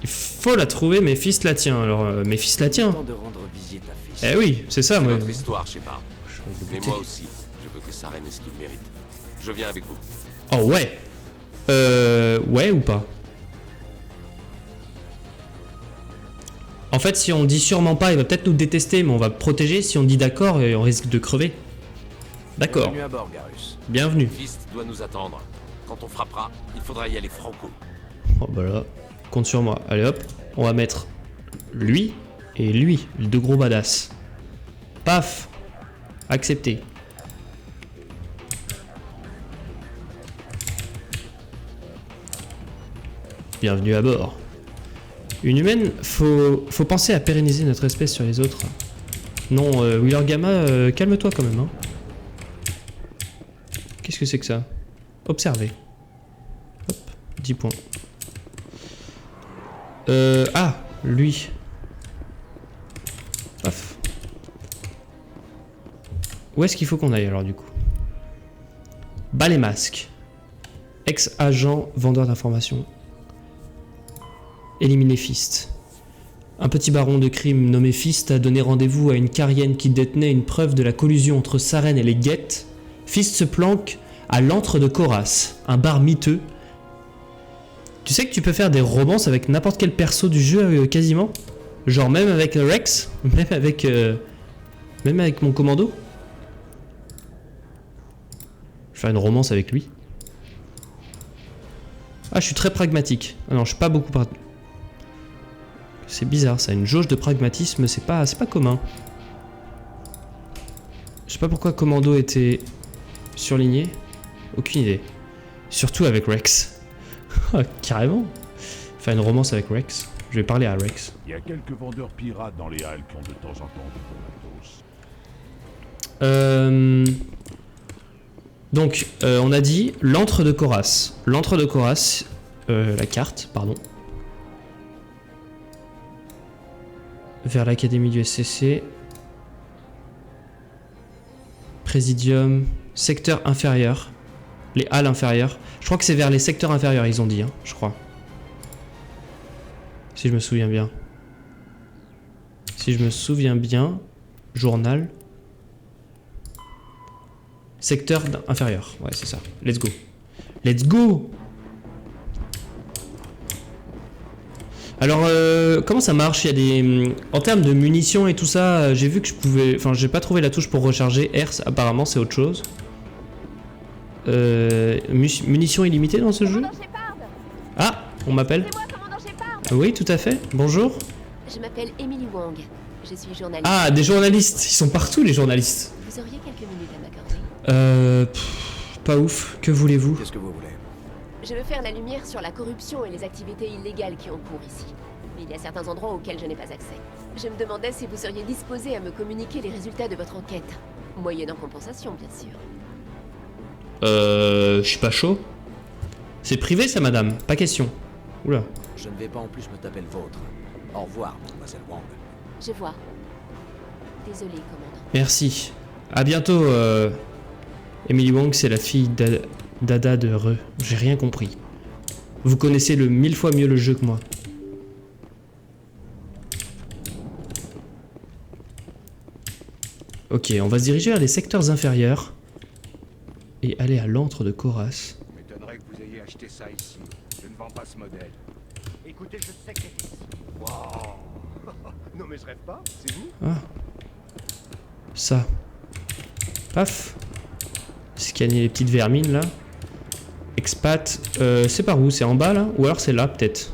faut la trouver, mais Fist la tient. Alors, mes fils la tient. De rendre visite à Fist. Eh oui, c'est ça, moi. Notre histoire, Shepard. Mais moi aussi, je veux que Saren ait ce qu'il mérite. Je viens avec vous. Oh ouais. Ouais ou pas? En fait, si on dit sûrement pas, il va peut-être nous détester, mais on va protéger. Si on dit d'accord, on risque de crever. D'accord. Bienvenue à bord, Garus. Bienvenue. Fist doit nous attendre. Quand on frappera, il faudra y aller franco. Oh bah là, compte sur moi. Allez hop, on va mettre lui et lui, les deux gros badass. Paf. Accepté. Bienvenue à bord. Une humaine, faut penser à pérenniser notre espèce sur les autres. Non, Wheeler Gamma, calme-toi quand même. Hein. Qu'est-ce que c'est que ça? Observer. Hop, 10 points. Ah, lui. Paf. Où est-ce qu'il faut qu'on aille alors du coup? Bas les masques. Ex-agent, vendeur d'informations. Éliminer Fist. Un petit baron de crime nommé Fist a donné rendez-vous à une Carienne qui détenait une preuve de la collusion entre Saren et les Geth. Fist se planque à l'antre de Koras, un bar miteux. Tu sais que tu peux faire des romances avec n'importe quel perso du jeu quasiment? Genre même avec Rex? Même avec mon commando? Je vais faire une romance avec lui. Ah, je suis très pragmatique. Ah non, je suis pas beaucoup pragmatique. C'est bizarre, ça. Une jauge de pragmatisme, c'est pas commun. Je sais pas pourquoi Commando était surligné. Aucune idée. Surtout avec Rex. Carrément. Faire une romance avec Rex. Je vais parler à Rex. Il y a quelques vendeurs pirates dans les halles qui ont de temps en temps du matos. Donc, on a dit l'antre de Koras. L'antre de Koras, la carte, pardon. Vers l'académie du SCC. Présidium. Secteur inférieur. Les halles inférieures. Je crois que c'est vers les secteurs inférieurs, ils ont dit, hein, je crois. Si je me souviens bien. Si je me souviens bien. Journal. Secteur inférieur. Ouais, c'est ça. Let's go. Let's go! Alors, comment ça marche? Il y a des... En termes de munitions et tout ça, j'ai vu que je pouvais... Enfin, j'ai pas trouvé la touche pour recharger. R, apparemment, c'est autre chose. Munitions illimitées dans ce jeu? Ah, on m'appelle? Oui, tout à fait. Bonjour. Je m'appelle Emily Wang. Je suis journaliste. Ah, des journalistes. Ils sont partout, les journalistes. Vous auriez quelques minutes à m'accorder? Pas ouf. Que voulez-vous? Qu'est-ce que vous voulez? Je veux faire la lumière sur la corruption et les activités illégales qui ont cours ici. Mais il y a certains endroits auxquels je n'ai pas accès. Je me demandais si vous seriez disposé à me communiquer les résultats de votre enquête. Moyennant compensation, bien sûr. Je suis pas chaud. C'est privé ça, madame. Pas question. Oula. Je ne vais pas en plus me taper le vôtre. Au revoir, mademoiselle Wang. Je vois. Désolé, commandant. Merci. À bientôt, Emily Wang, c'est la fille d'Ada de Re. J'ai rien compris. Vous connaissez 1000 fois mieux le jeu que moi. Ok, on va se diriger vers les secteurs inférieurs. Et aller à l'antre de Koras. M'étonnerait que vous ayez acheté ça ici. Je ne vends pas ce modèle. Écoutez, je sais que c'est ici. Wow. Non mais je rêve pas, c'est vous? Ah. Ça. Paf. Scanner les petites vermines là. Expat. C'est par où? C'est en bas là? Ou alors c'est là peut-être?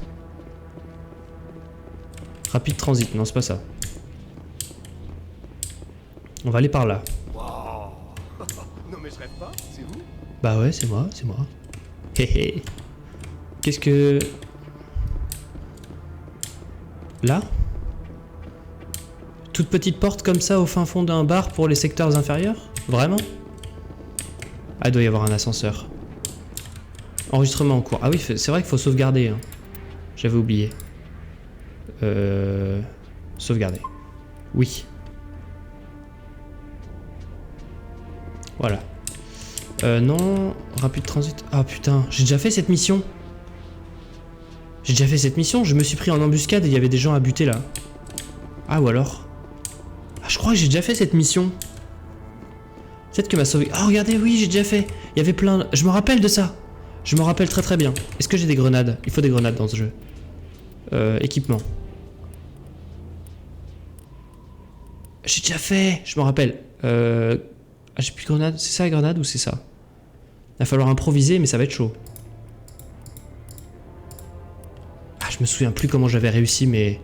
Rapide transit. Non, c'est pas ça. On va aller par là. Wow. Non mais je rêve pas, c'est vous? Bah ouais, c'est moi, c'est moi. Hé hé. Qu'est-ce que... Là? Toute petite porte comme ça au fin fond d'un bar pour les secteurs inférieurs? Vraiment? Ah, il doit y avoir un ascenseur. Enregistrement en cours. Ah oui, c'est vrai qu'il faut sauvegarder. Hein. J'avais oublié. Sauvegarder. Oui. Voilà. Non, rapide transit. Ah putain, j'ai déjà fait cette mission. Je me suis pris en embuscade et il y avait des gens à buter là. Ah ou alors... Ah, je crois que j'ai déjà fait cette mission. Peut-être que ma sauvé... Oh regardez, oui, j'ai déjà fait. Il y avait plein... Je me rappelle de ça. Je me rappelle très très bien. Est-ce que j'ai des grenades? Il faut des grenades dans ce jeu. Équipement. J'ai déjà fait. Je me rappelle. Ah, j'ai plus de grenades. C'est ça la grenade ou c'est ça? Il va falloir improviser, mais ça va être chaud. Ah, je me souviens plus comment j'avais réussi, mais...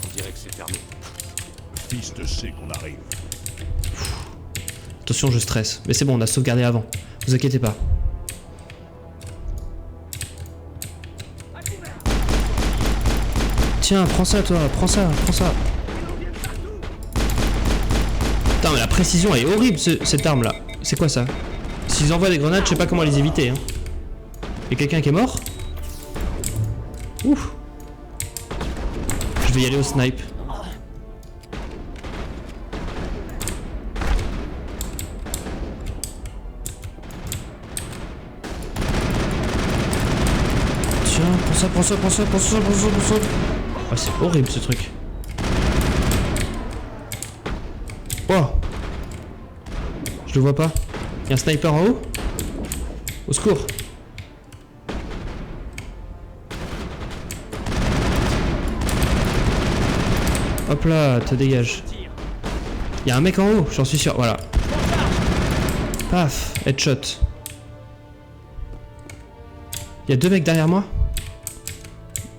On dirait que c'est fermé. Le Fist sait qu'on arrive. Attention, je stresse. Mais c'est bon, on a sauvegardé avant. Vous inquiétez pas. Tiens, prends ça toi, prends ça, prends ça. Putain, mais la précision est horrible, cette arme là. C'est quoi ça? S'ils envoient des grenades, je sais pas comment les éviter. Hein. Y'a quelqu'un qui est mort? Ouf. Je vais y aller au snipe. Tiens, prends ça. Oh, c'est horrible ce truc. Oh. Je le vois pas. Y'a un sniper en haut? Au secours. Hop là, te dégage. Y'a un mec en haut, j'en suis sûr. Voilà. Paf, headshot. Y'a deux mecs derrière moi.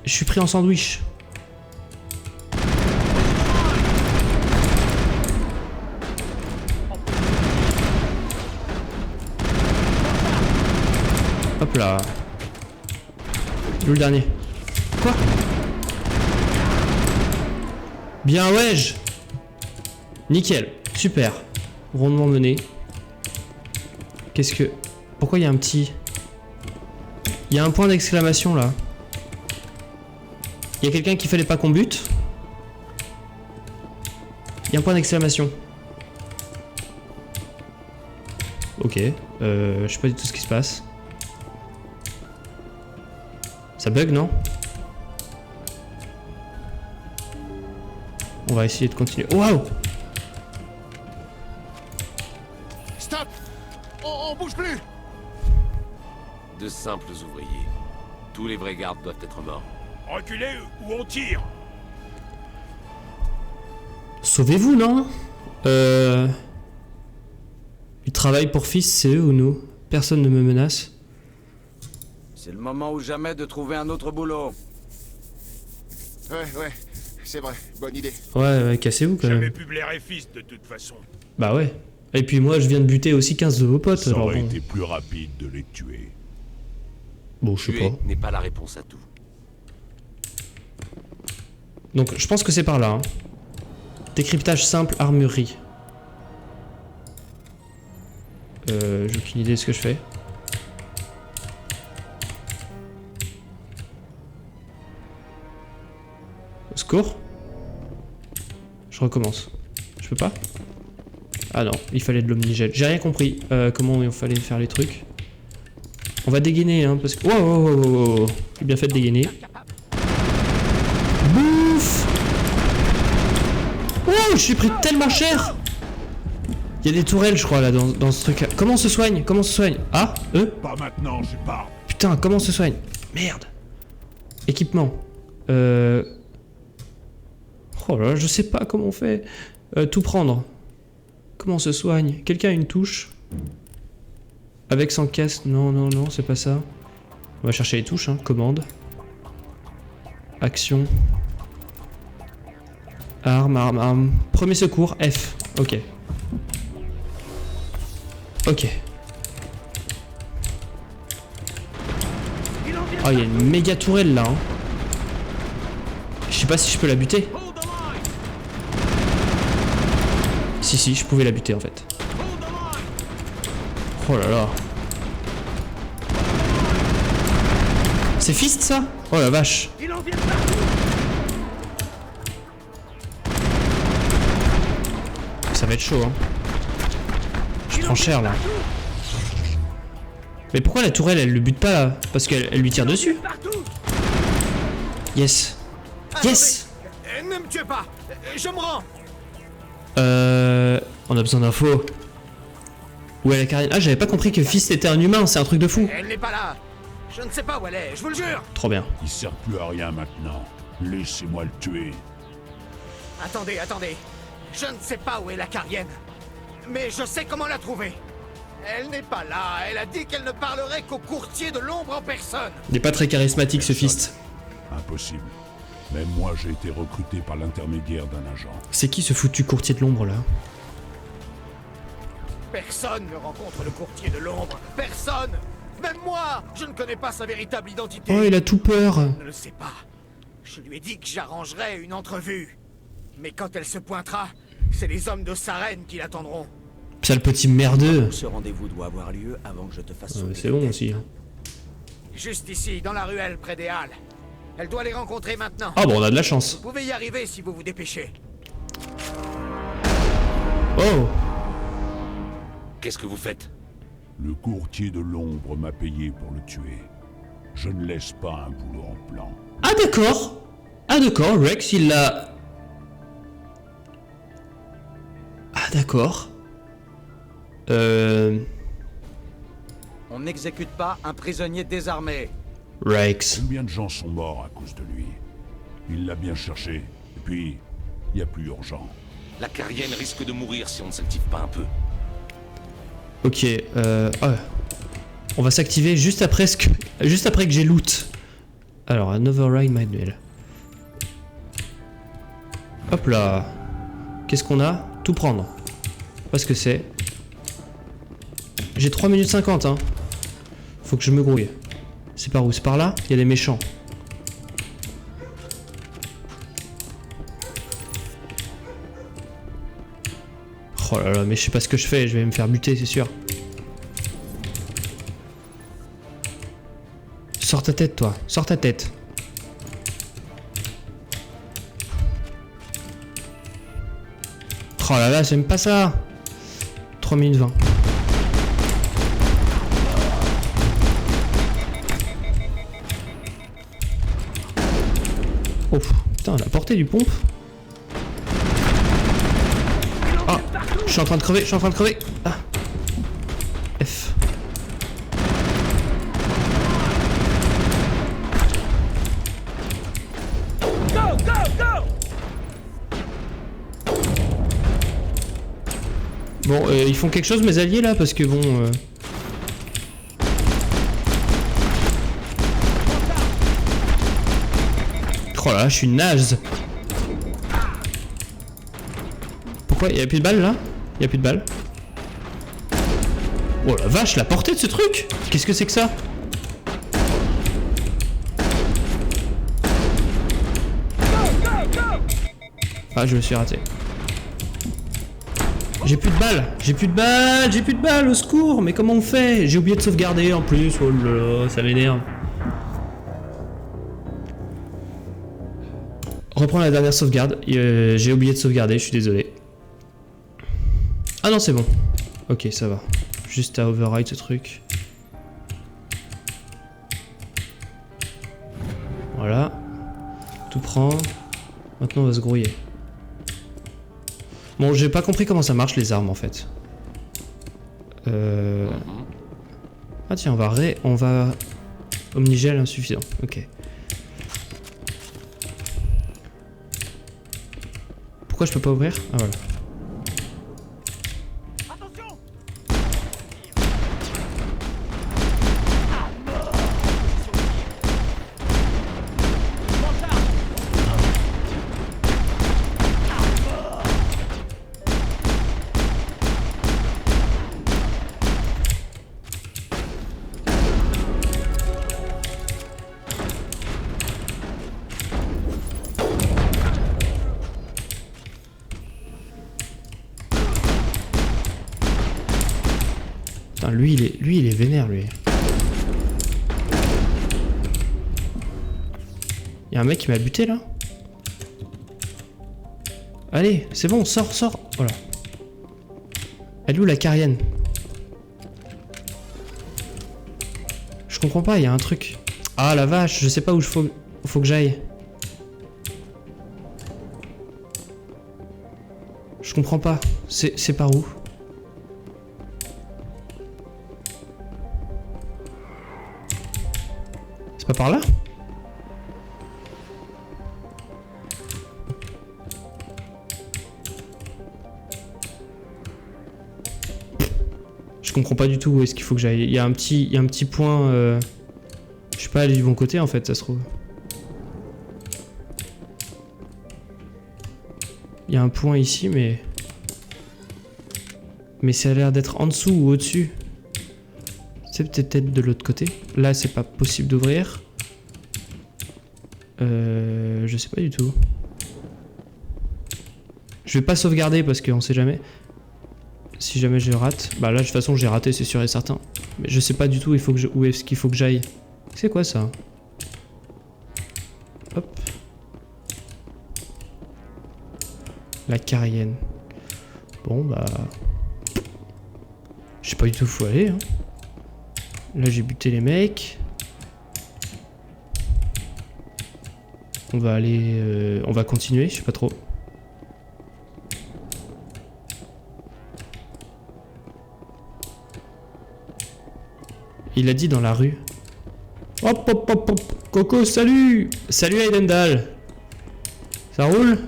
Je suis pris en sandwich. Hop là. Où le dernier? Quoi? Bien ouais. Nickel. Super. Rondement mené. Qu'est-ce que... Pourquoi il y a un petit... Il y a un point d'exclamation là. Il y a quelqu'un qu'il fallait pas qu'on bute. Il y a un point d'exclamation. Ok. Je sais pas du tout ce qui se passe. Ça bug, non? On va essayer de continuer. Oh, waouh! Stop! On bouge plus! De simples ouvriers. Tous les vrais gardes doivent être morts. Reculez ou on tire. Sauvez-vous, non? Ils travaillent pour Fist, c'est eux ou nous? Personne ne me menace. C'est le moment ou jamais de trouver un autre boulot. Ouais, c'est vrai, bonne idée. Ouais, cassez-vous quand J'avais même. pu blairer Fist de toute façon. Bah ouais. Et puis moi, je viens de buter aussi 15 de vos potes. Ça Alors aurait bon. été plus rapide de les tuer. Bon, je sais Tuer pas. n'est pas la réponse à tout. Donc, je pense que c'est par là. Hein. Décryptage simple, armurerie. J'ai aucune idée de ce que je fais. Au secours. Je recommence. Je peux pas? Ah non, il fallait de l'omnigel. J'ai rien compris comment il fallait faire les trucs. On va dégainer, hein, parce que... Wow. J'ai bien fait de dégainer. Bouf! Oh, je suis pris tellement cher! Il y a des tourelles, je crois, là, dans ce truc-là. Comment on se soigne? Ah, eux? Pas maintenant, j'ai pas. Putain, comment on se soigne? Merde. Équipement. Oh là, je sais pas comment on fait. Tout prendre. Comment on se soigne? Quelqu'un a une touche? Avec sans caisse? Non, c'est pas ça. On va chercher les touches, hein. Commande. Action. Arme. Premier secours, F. Ok. Ok. Oh, il y a une méga tourelle là. Hein. Je sais pas si je peux la buter. Si, je pouvais la buter en fait. Oh là là. C'est Fist ça? Oh la vache. Ça va être chaud hein. Je prends cher là. Mais pourquoi la tourelle elle le bute pas là? Parce qu'elle lui tire dessus. Yes. Yes. Ne me tuez pas. Je me rends. On a besoin d'infos. Où est la Carienne? Ah, j'avais pas compris que Fist était un humain, c'est un truc de fou. Elle n'est pas là. Je ne sais pas où elle est, je vous le jure. Trop bien. Il sert plus à rien maintenant. Laissez-moi le tuer. Attendez. Je ne sais pas où est la Carienne. Mais je sais comment la trouver. Elle n'est pas là. Elle a dit qu'elle ne parlerait qu'au courtier de l'ombre en personne. Il est pas très charismatique ce Fist. Impossible. Même moi, j'ai été recruté par l'intermédiaire d'un agent. C'est qui ce foutu courtier de l'ombre là? Personne ne rencontre le courtier de l'ombre. Personne. Même moi, je ne connais pas sa véritable identité. Oh, il a tout peur. Je ne le sais pas. Je lui ai dit que j'arrangerais une entrevue. Mais quand elle se pointera, c'est les hommes de Sarène qui l'attendront. Sale petit merdeux. Ce rendez-vous doit avoir lieu avant que je te fasse sauter. C'est bon aussi. Hein. Juste ici, dans la ruelle près des Halles. Elle doit les rencontrer maintenant. Ah bon, on a de la chance. Vous pouvez y arriver si vous vous dépêchez. Oh. Qu'est-ce que vous faites? Le courtier de l'ombre m'a payé pour le tuer. Je ne laisse pas un boulot en plan. Ah d'accord. Rex il l'a... Ah d'accord. On n'exécute pas un prisonnier désarmé. Rex. Combien de gens sont morts à cause de lui? Il l'a bien cherché. Et puis, il n'y a plus urgent. La Carienne risque de mourir si on ne s'active pas un peu. Ok, on va s'activer juste après que j'ai loot. Alors, un override manuel. Hop là. Qu'est-ce qu'on a? Tout prendre. Parce que c'est. J'ai 3 minutes 50 hein. Faut que je me grouille. C'est par où? C'est par là? Il y a des méchants. Oh là là, mais je sais pas ce que je fais, je vais me faire buter, c'est sûr. Sors ta tête, toi. Sors ta tête. Oh là là, j'aime pas ça. 3 minutes 20. Oh, putain, la portée du pompe. Ah, je suis en train de crever, Ah. F. Bon, ils font quelque chose mes alliés là, parce que bon... Oh là là, je suis naze. Pourquoi? Il y a plus de balles là? Il y a plus de balles. Oh la vache, la portée de ce truc! Qu'est-ce que c'est que ça? Ah, je me suis raté. J'ai plus de balles, au secours! Mais comment on fait? J'ai oublié de sauvegarder en plus, oh là là, ça m'énerve. Reprends la dernière sauvegarde. J'ai oublié de sauvegarder, je suis désolé. Ah non, c'est bon. Ok, ça va. Juste à override ce truc. Voilà. Tout prend. Maintenant, on va se grouiller. Bon, j'ai pas compris comment ça marche les armes en fait. Ah tiens, on va... Omnigel insuffisant. Ok. Pourquoi je peux pas ouvrir? Ah voilà. Putain, lui il est vénère, lui. Y'a un mec qui m'a buté, là. Allez, c'est bon, sors. Voilà. Elle est où, la Carienne? Je comprends pas, il y a un truc. Ah, la vache, je sais pas où faut que j'aille. Je comprends pas. C'est par où? C'est pas par là? Je comprends pas du tout où est-ce qu'il faut que j'aille. Il y a un petit point... Je sais pas aller du bon côté en fait, ça se trouve. Il y a un point ici, mais... Mais ça a l'air d'être en dessous ou au-dessus. C'est peut-être de l'autre côté. Là, c'est pas possible d'ouvrir. Je sais pas du tout. Je vais pas sauvegarder parce qu'on sait jamais. Si jamais je rate. Bah là, de toute façon, j'ai raté, c'est sûr et certain. Mais je sais pas du tout où est-ce qu'il faut que j'aille. C'est quoi ça? Hop. La Carienne. Bon, bah... Je sais pas du tout où faut aller. Hein. Là, j'ai buté les mecs. On va aller... on va continuer, je sais pas trop. Il a dit dans la rue. Hop, hop, hop, hop. Coco, salut! Salut Aidendal! Ça roule?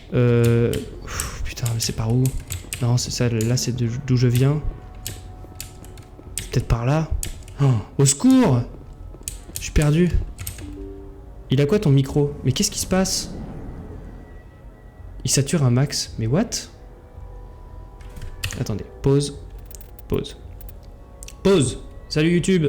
Putain, mais c'est par où? Non, c'est ça, là c'est d'où je viens. Peut-être par là? Oh, au secours! Je suis perdu. Il a quoi ton micro? Mais qu'est-ce qui se passe? Il sature un max. Mais what? Attendez, pause. Pause. Pause! Salut YouTube!